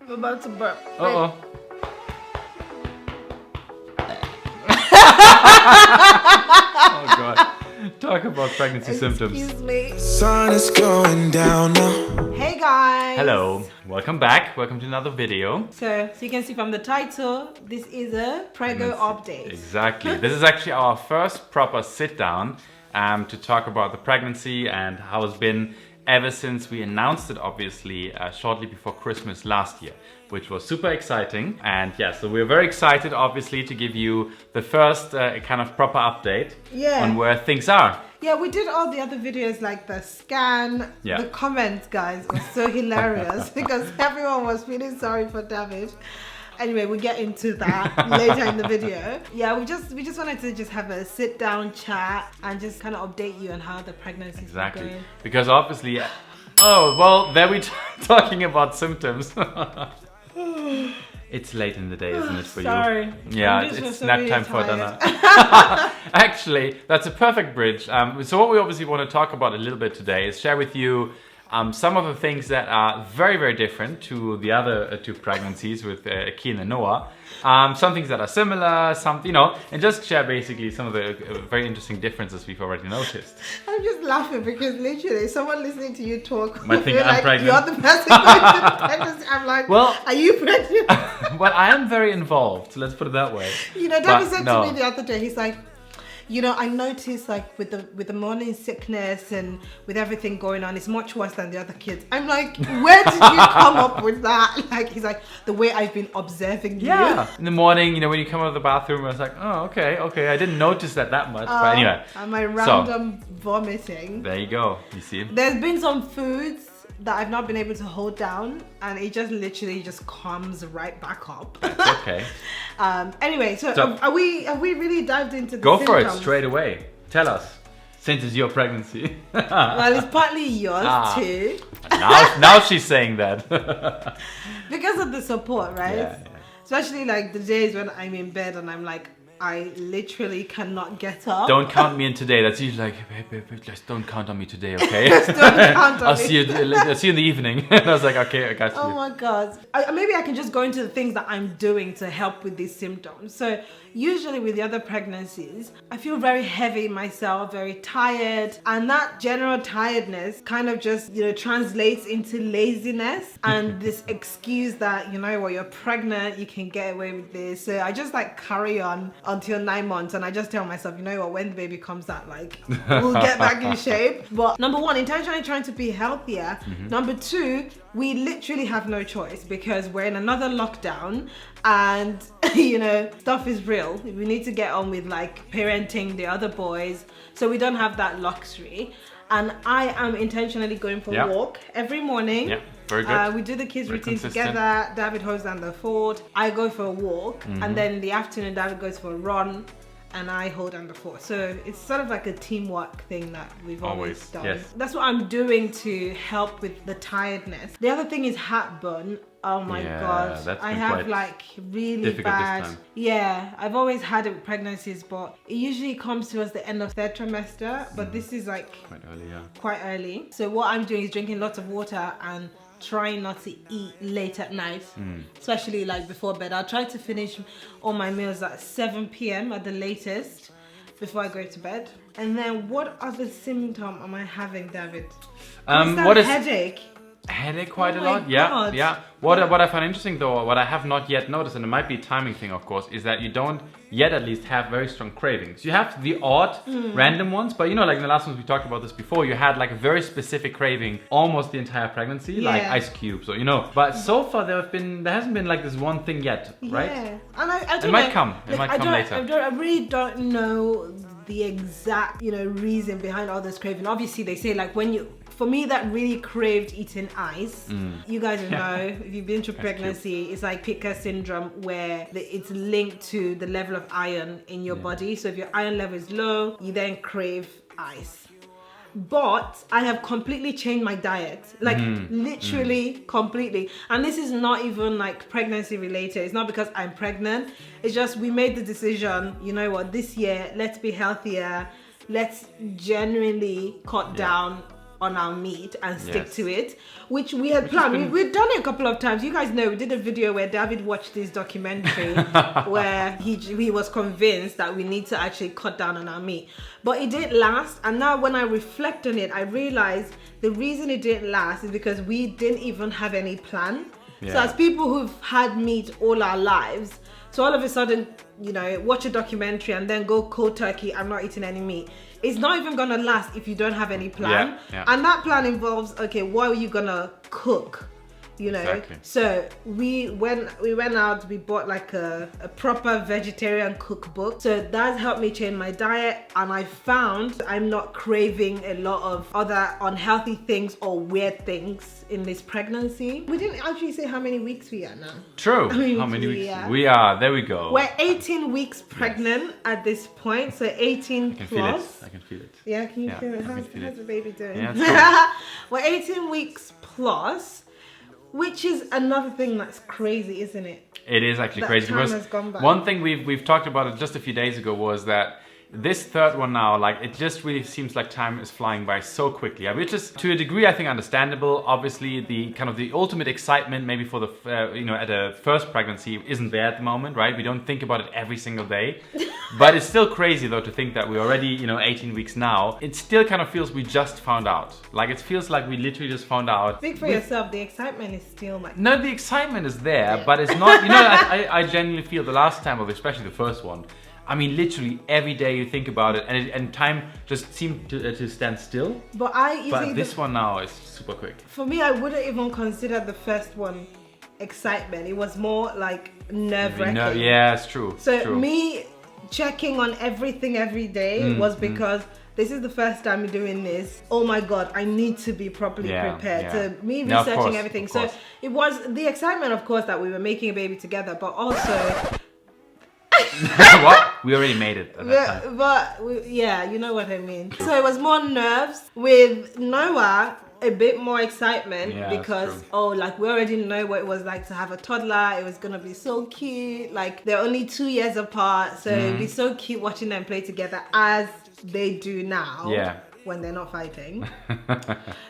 I'm about to burp. Uh-oh. Oh God. Talk about pregnancy symptoms. Excuse me. Sun is going down now. Hey guys. Hello. Welcome back. Welcome to another video. So you can see from the title, this is a Prego update. Exactly. This is actually our first proper sit down to talk about the pregnancy and how it's been ever since we announced it, obviously, shortly before Christmas last year, which was super exciting. And yeah, so we're very excited, obviously, to give you the first kind of proper update on where things are. Yeah, we did all the other videos like the scan. Yeah. The comments, guys, were so hilarious because everyone was feeling sorry for David. Anyway, we'll get into that later in the video. Yeah, we just wanted to just have a sit down chat and just kind of update you on how the pregnancy is going. Because obviously, oh well, there we talking about symptoms. It's late in the day, isn't it, for Sorry. you? Yeah, it's nap time for Adanna. Actually, that's a perfect bridge. So what we obviously want to talk about a little bit today is share with you some of the things that are very, very different to the other two pregnancies with Kian and Noah. Some things that are similar, some, and just share basically some of the very interesting differences we've already noticed. I'm just laughing because literally someone listening to you talk might think I'm pregnant. You're the person going to the pregnancy. I'm like, well, are you pregnant? Well, I am very involved, so let's put it that way. David said to me the other day, he's like, I noticed like with the morning sickness and with everything going on, it's much worse than the other kids. I'm like, where did you come up with that? Like, he's like, the way I've been observing you. Yeah. In the morning, when you come out of the bathroom, I was like, oh, okay. I didn't notice that much. But anyway. And my random vomiting. There you go. You see? There's been some foods that I've not been able to hold down, and it just literally just comes right back up. That's okay. Anyway, so have we really dived into the Go symptoms? for it straight away. Tell us, since it's your pregnancy. Well, it's partly yours too. Now she's saying that. Because of the support, right? Yeah. Especially like the days when I'm in bed and I'm like, I literally cannot get up. Don't count me in today. That's usually like, babe, just don't count on me today, okay? Just don't count on I'll me. see you in the evening. And I was like, okay, I got you. Oh my God. Maybe I can just go into the things that I'm doing to help with these symptoms. So usually with the other pregnancies, I feel very heavy myself, very tired. And that general tiredness kind of just, translates into laziness and this excuse that, you're pregnant, you can get away with this. So I just like carry on until 9 months, and I just tell myself, when the baby comes out, like, we'll get back in shape. But number one, intentionally trying to be healthier. Number two, we literally have no choice because we're in another lockdown and stuff is real. We need to get on with like parenting the other boys, so we don't have that luxury. And I am intentionally going for a walk every morning. Yeah, very good. We do the kids' Very routine consistent. together. David holds down the fort. I go for a walk, and then in the afternoon, David goes for a run, and I hold down the fort. So it's sort of like a teamwork thing that we've always done. Yes. That's what I'm doing to help with the tiredness. The other thing is heartburn. Oh my God, I have like really bad. This time. Yeah, I've always had it with pregnancies, but it usually comes towards the end of third trimester. But this is like quite early. So what I'm doing is drinking lots of water and trying not to eat late at night, especially like before bed. I'll try to finish all my meals at 7 p.m. at the latest before I go to bed. And then what other symptom am I having, David? Headache? Headache quite a my lot. God. Yeah. What I find interesting though, what I have not yet noticed, and it might be a timing thing of course, is that you don't yet at least have very strong cravings. You have the odd random ones, but like in the last ones we talked about this before, you had like a very specific craving almost the entire pregnancy, like ice cubes or but so far there hasn't been like this one thing yet, right? Yeah. And I don't it might come. It might come later. I really don't know the exact reason behind all this craving. Obviously they say like for me that really craved eating ice. You guys will know if you've been through pregnancy, it's like Picker syndrome where it's linked to the level of iron in your body. So if your iron level is low, you then crave ice. But I have completely changed my diet, like literally completely. And this is not even like pregnancy related. It's not because I'm pregnant. It's just we made the decision, this year, let's be healthier. Let's genuinely cut down on our meat and stick Yes. to it, which we had planned. We'd done it a couple of times. You guys know we did a video where David watched this documentary where he was convinced that we need to actually cut down on our meat. But it didn't last, and now when I reflect on it, I realized the reason it didn't last is because we didn't even have any plan. Yeah. So as people who've had meat all our lives, so all of a sudden, you know, watch a documentary and then go cold turkey, I'm not eating any meat. It's not even gonna last if you don't have any plan. Yeah. And that plan involves, okay, what are you gonna cook? You know, Exactly. so we went out, we bought like a proper vegetarian cookbook. So that helped me change my diet, and I found I'm not craving a lot of other unhealthy things or weird things in this pregnancy. We didn't actually say how many weeks we are now. True. How many How many weeks weeks? we are? We are. There we go. We're 18 weeks pregnant at this point, so 18 I can plus. feel it. I can feel it. Yeah, can you Yeah, feel it? I can How's, feel how's it. the baby doing? Yeah, it's We're 18 weeks plus, which is another thing that's crazy, isn't it? It is actually That crazy time because has gone by. one thing we've talked about it just a few days ago was that this third one now, like, it just really seems like time is flying by so quickly. I mean, which is to a degree, I think, understandable. Obviously, the kind of the ultimate excitement maybe for the you know, at a first pregnancy isn't there at the moment, right? We don't think about it every single day, but it's still crazy though to think that we're already, you know, 18 weeks now. It still kind of feels we just found out. Like, it feels like we literally just found out. Speak for yourself, the excitement is still like... No, the excitement is there, but it's not, you know, I genuinely feel the last time, or especially the first one, I mean, literally every day you think about it, and time just seemed to stand still. But This one now is super quick. For me, I wouldn't even consider the first one excitement. It was more like nerve-wracking. No, yeah, it's true. So true. me checking on everything every day was because this is the first time I'm doing this. Oh my God, I need to be properly prepared. Yeah. So me No, of researching course, everything. of So course. it was the excitement, of course, that we were making a baby together, but also... What? We already made it at that time. Yeah, you know what I mean. So it was more nerves. With Noah, a bit more excitement Yeah, that's because true. like we already know what it was like to have a toddler. It was gonna be so cute. Like they're only 2 years apart, so it'd be so cute watching them play together as they do now. Yeah. When they're not fighting.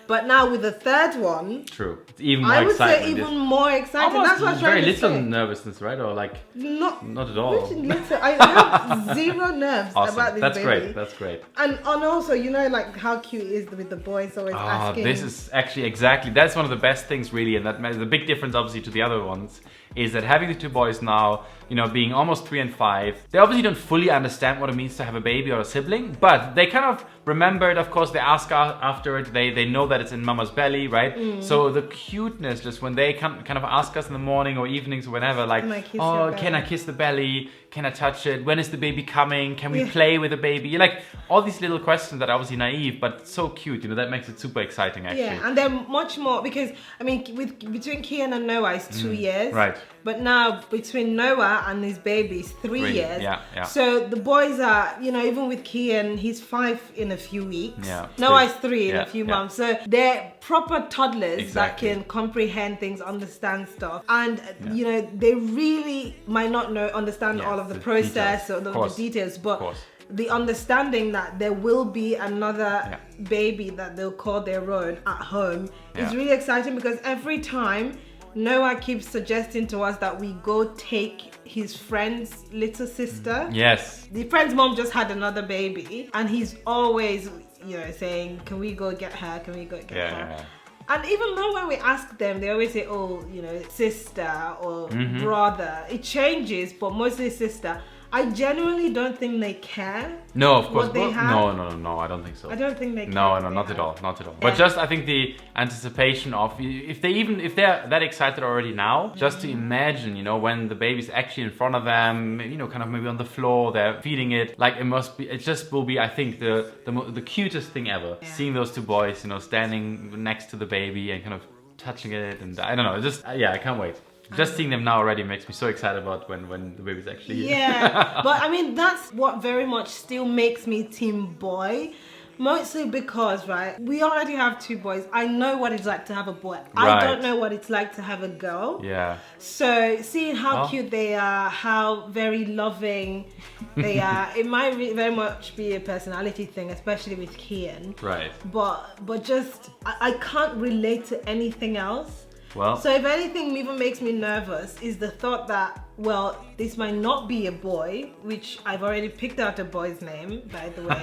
But now with the third one, True. It's even more I would say excitement. even more exciting. Almost That's what I'm very trying to little say. nervousness, right? Or like Not not at all. which little, I have zero nerves Awesome. about this That's baby. great. That's great. And also, you know, like how cute it is with the boys always asking. This is actually exactly, that's one of the best things really, and that the big difference obviously to the other ones is that having the two boys now, you know, being almost 3 and 5, they obviously don't fully understand what it means to have a baby or a sibling, but they kind of remember it. Of course, they ask after it. They know that it's in mama's belly, right? So the cuteness, just when they kind of ask us in the morning or evenings or whenever, like, Can I kiss oh, your can I belly?" kiss the belly? Can I touch it? When is the baby coming? Can we play with the baby? Like all these little questions that are obviously naive, but so cute. You know, that makes it super exciting actually. Yeah, and they're much more because I mean, between Kian and Noah is 2 years, right. But now between Noah and his baby is 3 years. Yeah, yeah. So the boys are, you know, even with Kian, he's 5 in a few weeks. Yeah, Noah three. is 3 in Yeah, a few yeah. months. So they're proper toddlers Exactly. that can comprehend things, understand stuff, and you know they really might not understand Yeah, all of the the process details. or Of course. the details, Of but. course. The understanding that there will be another Yeah. baby that they'll call their own at home is Yeah. really exciting because every time Noah keeps suggesting to us that we go take his friend's little sister. Yes. The friend's mom just had another baby and he's always, you know, saying, can we go get her? Can we go get her? Yeah. And even though when we ask them, they always say, oh, you know, sister or brother. It changes, but mostly sister. I genuinely don't think they care. No, of course. What they have? No, I don't think so. I don't think they care. No, what no, they not have. at all, not at all. Yeah. But just I think the anticipation of if they're that excited already now, just to imagine, you know, when the baby's actually in front of them, you know, kind of maybe on the floor, they're feeding it. Like it just will be, I think, the cutest thing ever. Yeah. Seeing those two boys, you know, standing next to the baby and kind of touching it, and I don't know, just yeah, I can't wait. Just seeing them now already makes me so excited about when the baby's actually here. Yeah, but I mean, that's what very much still makes me team boy. Mostly because, right, we already have 2 boys. I know what it's like to have a boy. I Right. don't know what it's like to have a girl. Yeah. So seeing how Well. cute they are, how very loving they are, it might very much be a personality thing, especially with Kian. Right. But just, I can't relate to anything else. Well. So if anything even makes me nervous is the thought that, well, this might not be a boy, which I've already picked out a boy's name, by the way,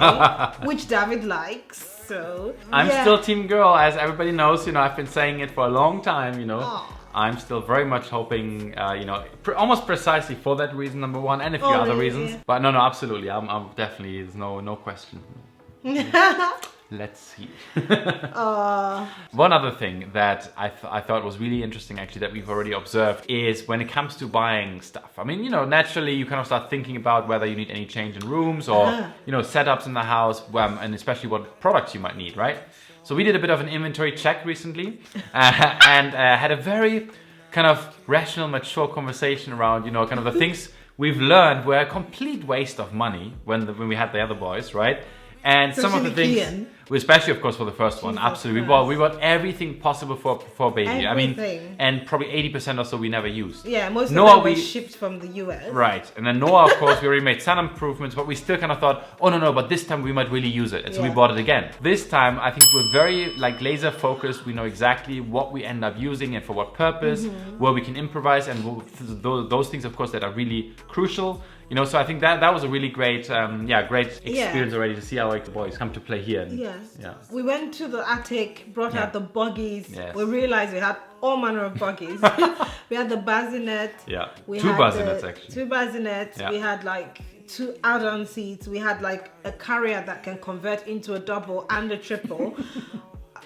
which David likes. So I'm yeah. still team girl, as everybody knows. You know, I've been saying it for a long time. You know, Aw. I'm still very much hoping. You know, almost precisely for that reason, number one, and a few Oh, other really? reasons. But no, absolutely. I'm definitely. There's no question. Let's see. One other thing that I thought was really interesting, actually, that we've already observed is when it comes to buying stuff. I mean, you know, naturally you kind of start thinking about whether you need any change in rooms or, you know, setups in the house, and especially what products you might need, right? So we did a bit of an inventory check recently and had a very kind of rational, mature conversation around, you know, kind of the things we've learned were a complete waste of money when we had the other boys, right? And some of the Especially things, especially of course for the first one, Jesus absolutely. Christ. We bought everything possible for baby. I mean, Everything. and probably 80% or so we never used. Yeah, most Noah, of them were shipped from the US. Right, and then Noah, of course, we already made some improvements, but we still kind of thought, oh no, but this time we might really use it, and so we Yeah. bought it again. This time, I think we're very like laser focused. We know exactly what we end up using and for what purpose, where we can improvise, and those things, of course, that are really crucial. You know, so I think that was a really great, great experience already to see how like the boys come to play here. And, Yes. Yeah. We went to the attic, brought Yeah. out the buggies. Yes. We realized we had all manner of buggies. We had the bassinet. Yeah. We Two had bassinets, actually. 2 bassinets. Yeah. We had like 2 add-on seats. We had like a carrier that can convert into a double and a triple.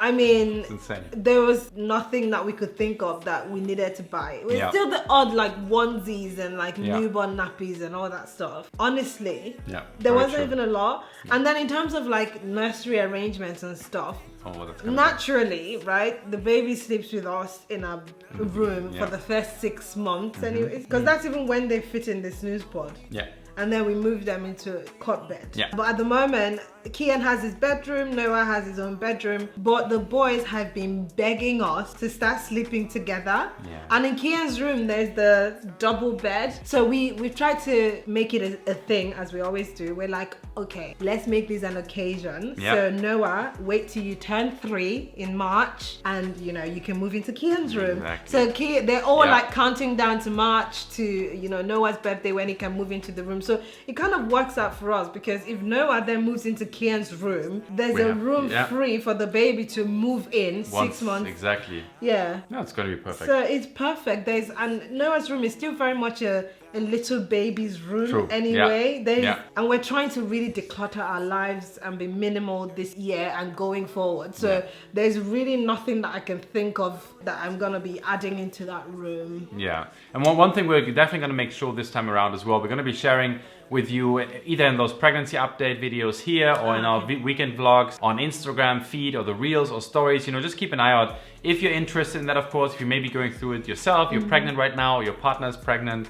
I mean, It's insane. there was nothing that we could think of that we needed to buy. It was Yeah. still the odd like onesies and like Yeah. newborn nappies and all that stuff. Honestly, Yeah, there very wasn't true. even a lot. And then in terms of like nursery arrangements and stuff, Oh, well, that's kind of naturally, right, the baby sleeps with us in our room Yeah. for the first 6 months anyways, because that's even when they fit in the snooze pod. yeah. And then we moved them into a cot bed. Yeah. But at the moment, Kian has his bedroom, Noah has his own bedroom, but the boys have been begging us to start sleeping together. Yeah. And in Kian's room, there's the double bed. So we've tried to make it a thing, as we always do. We're like, okay, let's make this an occasion. Yeah. So Noah, wait till you turn 3 in March, and you know you can move into Kian's room. Exactly. So they're all Yeah. like counting down to March to, you know, Noah's birthday when he can move into the room. So it kind of works out for us, because if Noah then moves into Kian's room, there's We a have- room yeah. free for the baby to move in 6 months. Exactly. Yeah. No, it's going to be perfect. So it's perfect. And Noah's room is still very much a little baby's room. True. Anyway. Yeah. And we're trying to really declutter our lives and be minimal this year and going forward. So Yeah. there's really nothing that I can think of that I'm gonna be adding into that room. Yeah, and one thing we're definitely going to make sure this time around as well, we're going to be sharing with you either in those pregnancy update videos here or in our weekend vlogs on Instagram feed or the reels or stories. You know, just keep an eye out if you're interested in that. Of course, if you may be going through it yourself, you're pregnant right now, or your partner is pregnant,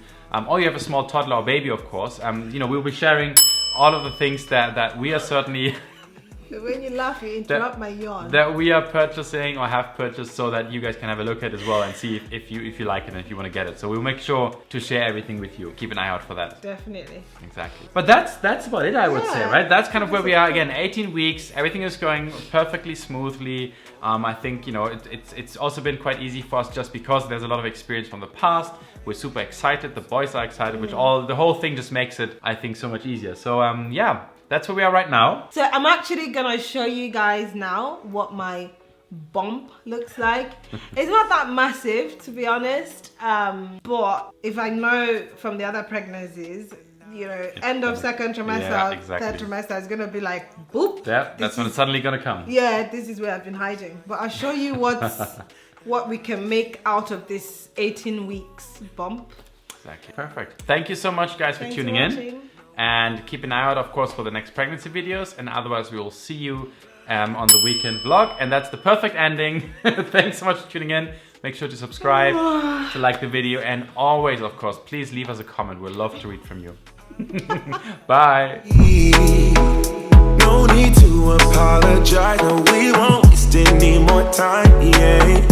or you have a small toddler or baby, of course. You know, we'll be sharing all of the things that we are certainly When you laugh, you interrupt my yawn. that we are purchasing or have purchased, so that you guys can have a look at as well and see if you like it and if you want to get it. So we'll make sure to share everything with you. Keep an eye out for that. Definitely. Exactly. But that's about it, I would say, Yeah. right? That's kind of where we are. Again, 18 weeks. Everything is going perfectly smoothly. I think, you know, it's also been quite easy for us just because there's a lot of experience from the past. We're super excited. The boys are excited, which the whole thing just makes it, I think, so much easier. So yeah, that's where we are right now. So I'm actually gonna show you guys now what my bump looks like. It's not that massive, to be honest, but if I know from the other pregnancies, you know, end of second trimester, Yeah, exactly. third trimester is gonna be like boop. Yeah, that's when it's suddenly gonna come. Yeah, this is where I've been hiding. But I'll show you what we can make out of this 18 weeks bump. Exactly. Perfect. Thank you so much, guys, for Thanks tuning for in. watching. And keep an eye out, of course, for the next pregnancy videos. And otherwise, we will see you on the weekend vlog. And that's the perfect ending. Thanks so much for tuning in. Make sure to subscribe, to like the video. And always, of course, please leave us a comment. We'd love to read from you. Bye. No need to apologize. No, we won't waste any more time, yeah.